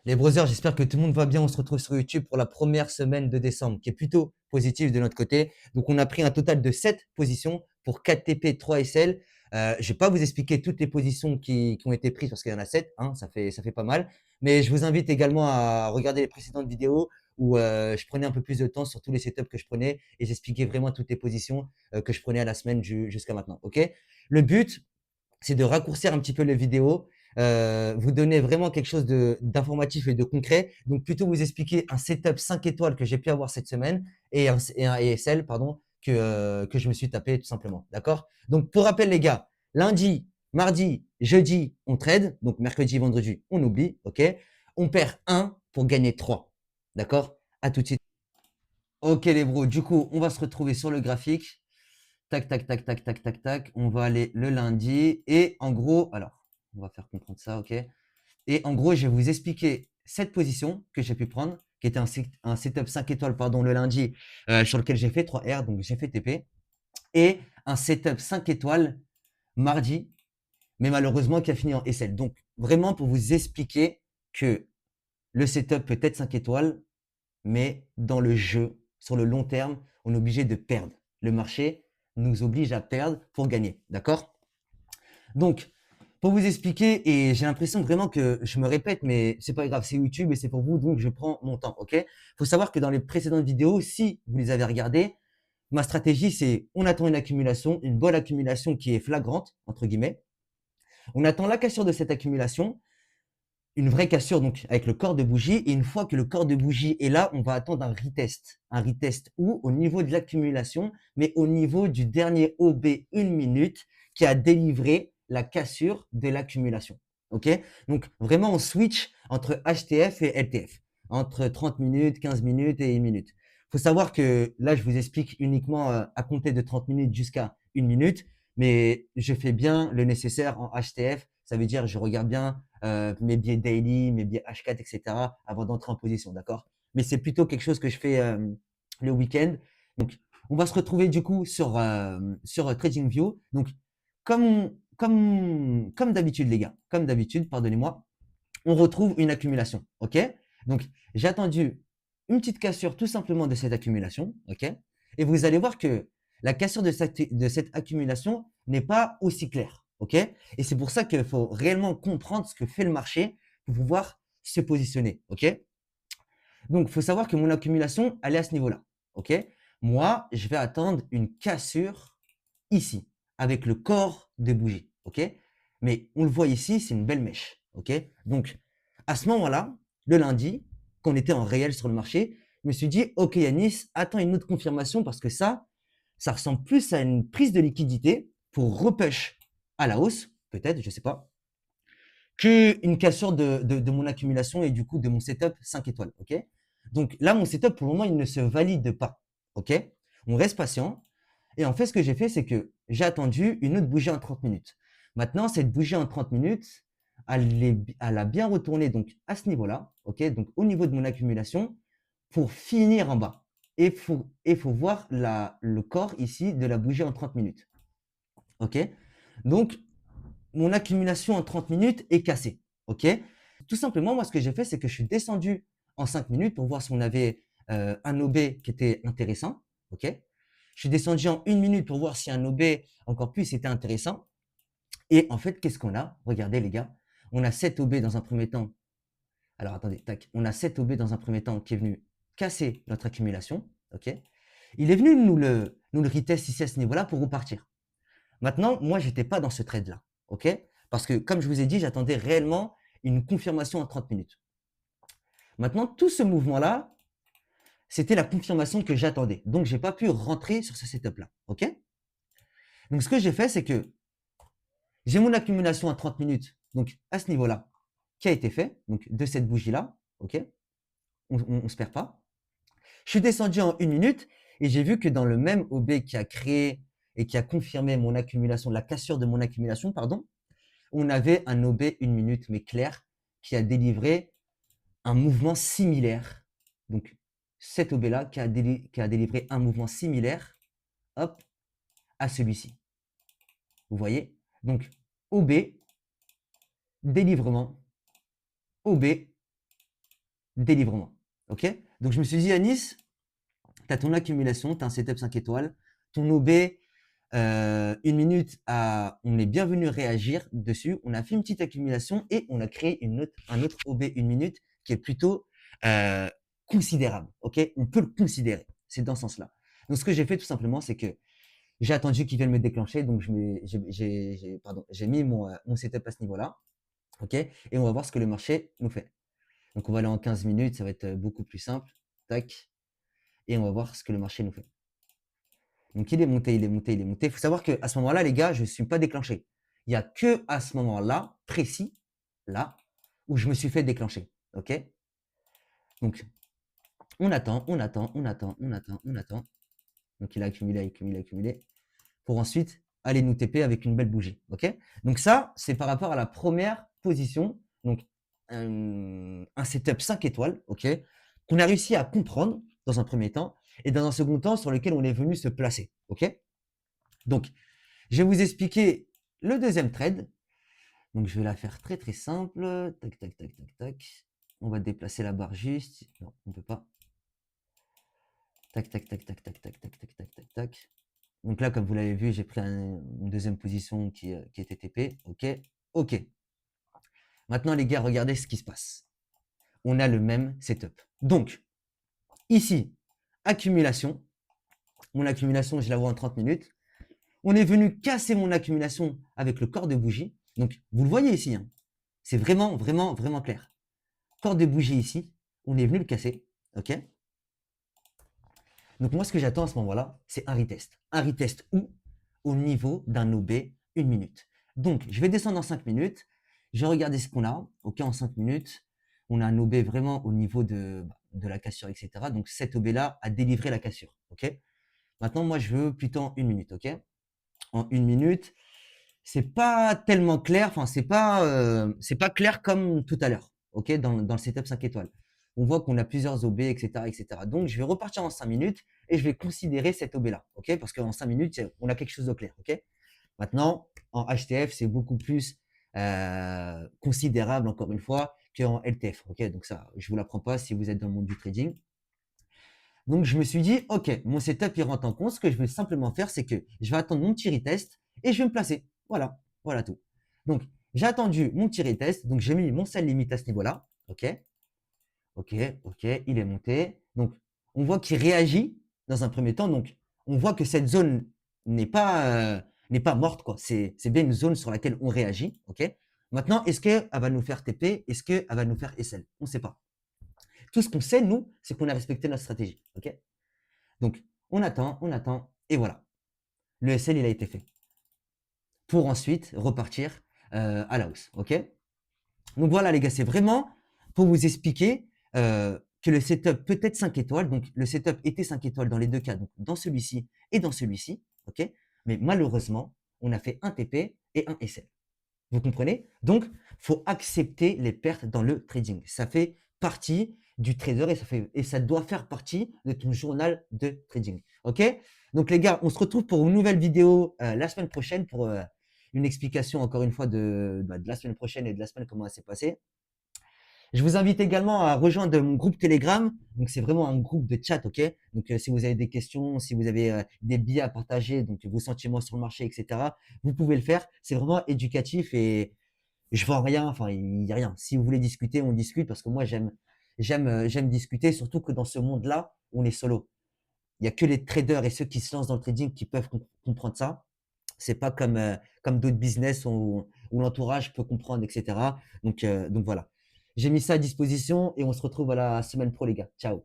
Les brothers, j'espère que tout le monde va bien. On se retrouve sur YouTube pour la première semaine de décembre, qui est plutôt positive de notre côté. Donc, on a pris un total de 7 positions pour 4 TP, 3 SL. Je ne vais pas vous expliquer toutes les positions qui ont été prises parce qu'il y en a 7, hein, ça fait pas mal. Mais je vous invite également à regarder les précédentes vidéos où je prenais un peu plus de temps sur tous les setups que je prenais et j'expliquais vraiment toutes les positions que je prenais à la semaine jusqu'à maintenant. Ok. Le but, c'est de raccourcir un petit peu les vidéos, vous donner vraiment quelque chose d'informatif et de concret. Donc, plutôt vous expliquer un setup 5 étoiles que j'ai pu avoir cette semaine et un ESL, pardon, que je me suis tapé tout simplement. D'accord. Donc, pour rappel, les gars, lundi, mardi, jeudi, on trade. Donc, mercredi, vendredi, on oublie. OK. On perd 1 pour gagner 3. D'accord. À tout de suite. OK, les bros. Du coup, on va se retrouver sur le graphique. Tac, tac, tac, tac, tac, tac, tac. On va aller le lundi. Et en gros, alors, on va faire comprendre ça, ok. Et en gros, je vais vous expliquer cette position que j'ai pu prendre, qui était un setup 5 étoiles, pardon, le lundi, sur lequel j'ai fait 3 R, donc j'ai fait TP. Et un setup 5 étoiles mardi, mais malheureusement qui a fini en SL. Donc, vraiment pour vous expliquer que le setup peut être 5 étoiles, mais dans le jeu, sur le long terme, on est obligé de perdre. Le marché nous oblige à perdre pour gagner. D'accord. Donc, pour vous expliquer, et j'ai l'impression vraiment que je me répète, mais c'est pas grave, c'est YouTube et c'est pour vous, donc je prends mon temps, ok. Faut savoir que dans les précédentes vidéos, si vous les avez regardées, ma stratégie, c'est on attend une accumulation, une bonne accumulation qui est flagrante, entre guillemets. On attend la cassure de cette accumulation, une vraie cassure donc avec le corps de bougie, et une fois que le corps de bougie est là, on va attendre un retest. Un retest où au niveau de l'accumulation, mais au niveau du dernier OB 1 minute qui a délivré la cassure de l'accumulation. Ok. Donc vraiment on switch entre HTF et LTF, entre 30 minutes, 15 minutes et 1 minute. Faut savoir que là je vous explique uniquement à compter de 30 minutes jusqu'à 1 minute, mais je fais bien le nécessaire en HTF. Ça veut dire je regarde bien mes biais daily, mes biais H4, etc. avant d'entrer en position, d'accord. Mais c'est plutôt quelque chose que je fais le week-end. Donc, on va se retrouver du coup sur TradingView. Donc, comme d'habitude, les gars, comme d'habitude, pardonnez-moi, on retrouve une accumulation, ok. Donc, j'ai attendu une petite cassure tout simplement de cette accumulation, ok. Et vous allez voir que la cassure de cette accumulation n'est pas aussi claire, ok. Et c'est pour ça qu'il faut réellement comprendre ce que fait le marché pour pouvoir se positionner, ok. Donc, il faut savoir que mon accumulation, elle est à ce niveau-là, ok. Moi, je vais attendre une cassure ici, avec le corps de bougie, ok. Mais on le voit ici, c'est une belle mèche, ok. Donc, à ce moment-là, le lundi, quand on était en réel sur le marché, je me suis dit, ok Yanis, attends une autre confirmation parce que ça ressemble plus à une prise de liquidité pour repush à la hausse, peut-être, je sais pas, qu'une cassure de mon accumulation et du coup de mon setup 5 étoiles, ok. Donc là, mon setup, pour le moment, il ne se valide pas, ok. On reste patient. Et en fait, ce que j'ai fait, c'est que j'ai attendu une autre bougie en 30 minutes. Maintenant, cette bougie en 30 minutes, elle a bien retourné donc à ce niveau-là, ok, donc au niveau de mon accumulation, pour finir en bas. Et faut voir le corps ici de la bougie en 30 minutes, ok. Donc, mon accumulation en 30 minutes est cassée, ok. Tout simplement, moi, ce que j'ai fait, c'est que je suis descendu en 5 minutes pour voir si on avait un OB qui était intéressant, ok. Je suis descendu en 1 minute pour voir si un OB encore plus était intéressant. Et en fait, qu'est-ce qu'on a? Regardez, les gars. On a 7 OB dans un premier temps. Alors, attendez, tac. On a 7 OB dans un premier temps qui est venu casser notre accumulation. OK. Il est venu nous le retest ici à ce niveau-là pour repartir. Maintenant, moi, j'étais pas dans ce trade-là. OK. Parce que, comme je vous ai dit, j'attendais réellement une confirmation en 30 minutes. Maintenant, tout ce mouvement-là, c'était la confirmation que j'attendais. Donc, j'ai pas pu rentrer sur ce setup-là. OK. Donc, ce que j'ai fait, c'est que j'ai mon accumulation à 30 minutes, donc à ce niveau-là, qui a été fait, donc de cette bougie-là, ok. On se perd pas. Je suis descendu en 1 minute et j'ai vu que dans le même OB qui a créé et qui a confirmé mon accumulation, la cassure de mon accumulation, pardon, on avait un OB 1 minute, mais clair, qui a délivré un mouvement similaire. Donc, cet OB-là qui a délivré un mouvement similaire, hop, à celui-ci. Vous voyez? Donc, OB, délivrement, OB, délivre-moi. OK? Donc, je me suis dit, Anis, tu as ton accumulation, tu as un setup 5 étoiles, ton OB, 1 minute, on est bien venu réagir dessus. On a fait une petite accumulation et on a créé un autre OB 1 minute qui est plutôt considérable. OK? On peut le considérer. C'est dans ce sens-là. Donc, ce que j'ai fait tout simplement, c'est que j'ai attendu qu'il vienne me déclencher. Donc, j'ai mis mon setup à ce niveau-là. OK? Et on va voir ce que le marché nous fait. Donc, on va aller en 15 minutes. Ça va être beaucoup plus simple. Tac. Et on va voir ce que le marché nous fait. Donc, il est monté, il est monté, il est monté. Il faut savoir qu'à ce moment-là, les gars, je ne suis pas déclenché. Il n'y a que à ce moment-là, précis, là, où je me suis fait déclencher. OK? Donc, on attend, on attend, on attend, on attend, on attend. Donc, il a accumulé, accumulé, accumulé. Pour ensuite aller nous TP avec une belle bougie. OK? Donc, ça, c'est par rapport à la première position. Donc, un setup 5 étoiles. OK? Qu'on a réussi à comprendre dans un premier temps et dans un second temps sur lequel on est venu se placer. OK? Donc, je vais vous expliquer le deuxième trade. Donc, je vais la faire très très simple. Tac, tac, tac, tac, tac. On va déplacer la barre juste. Non, on ne peut pas. Tac, tac, tac, tac, tac, tac, tac, tac, tac, tac, tac. Donc là, comme vous l'avez vu, j'ai pris une deuxième position qui était TP. OK. OK. Maintenant, les gars, regardez ce qui se passe. On a le même setup. Donc, ici, accumulation. Mon accumulation, je la vois en 30 minutes. On est venu casser mon accumulation avec le corps de bougie. Donc, vous le voyez ici. Hein. C'est vraiment, vraiment, vraiment clair. Corps de bougie ici. On est venu le casser. OK? Donc, moi, ce que j'attends à ce moment-là, c'est un retest. Un retest où? Au niveau d'un OB 1 minute. Donc, je vais descendre en 5 minutes. Je vais regarder ce qu'on a. OK, en 5 minutes, on a un OB vraiment au niveau de la cassure, etc. Donc, cet OB-là a délivré la cassure. OK? Maintenant, moi, je veux plutôt en 1 minute. OK? En 1 minute, c'est pas tellement clair. Enfin, c'est pas clair comme tout à l'heure. OK? Dans le setup 5 étoiles. On voit qu'on a plusieurs OB, etc., etc. Donc, je vais repartir en 5 minutes et je vais considérer cet OB-là. OK? Parce qu'en 5 minutes, on a quelque chose de clair. OK? Maintenant, en HTF, c'est beaucoup plus considérable, encore une fois, qu'en LTF. OK? Donc ça, je vous l'apprends pas si vous êtes dans le monde du trading. Donc, je me suis dit, OK, mon setup, il rentre en compte. Ce que je vais simplement faire, c'est que je vais attendre mon petit retest et je vais me placer. Voilà, voilà tout. Donc, j'ai attendu mon petit retest. Donc, j'ai mis mon sell limite à ce niveau-là. OK? OK, OK, il est monté. Donc, on voit qu'il réagit dans un premier temps. Donc, on voit que cette zone n'est pas morte, quoi. C'est bien une zone sur laquelle on réagit. OK? Maintenant, est-ce qu'elle va nous faire TP? Est-ce qu'elle va nous faire SL? On ne sait pas. Tout ce qu'on sait, nous, c'est qu'on a respecté notre stratégie. OK? Donc, on attend, et voilà. Le SL, il a été fait. Pour ensuite repartir à la hausse. OK? Donc voilà, les gars, c'est vraiment pour vous expliquer que le setup peut être 5 étoiles. Donc, le setup était 5 étoiles dans les deux cas, donc dans celui-ci et dans celui-ci. OK? Mais malheureusement, on a fait un TP et un SL. Vous comprenez? Donc, il faut accepter les pertes dans le trading. Ça fait partie du trader et ça doit faire partie de ton journal de trading. OK? Donc, les gars, on se retrouve pour une nouvelle vidéo la semaine prochaine pour une explication, encore une fois, de la semaine prochaine et de la semaine, comment elle s'est passée. Je vous invite également à rejoindre mon groupe Telegram. Donc, c'est vraiment un groupe de chat, OK? Donc, si vous avez des questions, si vous avez des billets à partager, donc vos sentiments sur le marché, etc., vous pouvez le faire. C'est vraiment éducatif et je vends rien. Enfin, il n'y a rien. Si vous voulez discuter, on discute parce que moi, j'aime discuter, surtout que dans ce monde-là, on est solo. Il n'y a que les traders et ceux qui se lancent dans le trading qui peuvent comprendre ça. C'est pas comme d'autres business où l'entourage peut comprendre, etc. Donc voilà. J'ai mis ça à disposition et on se retrouve à la semaine pro, les gars. Ciao.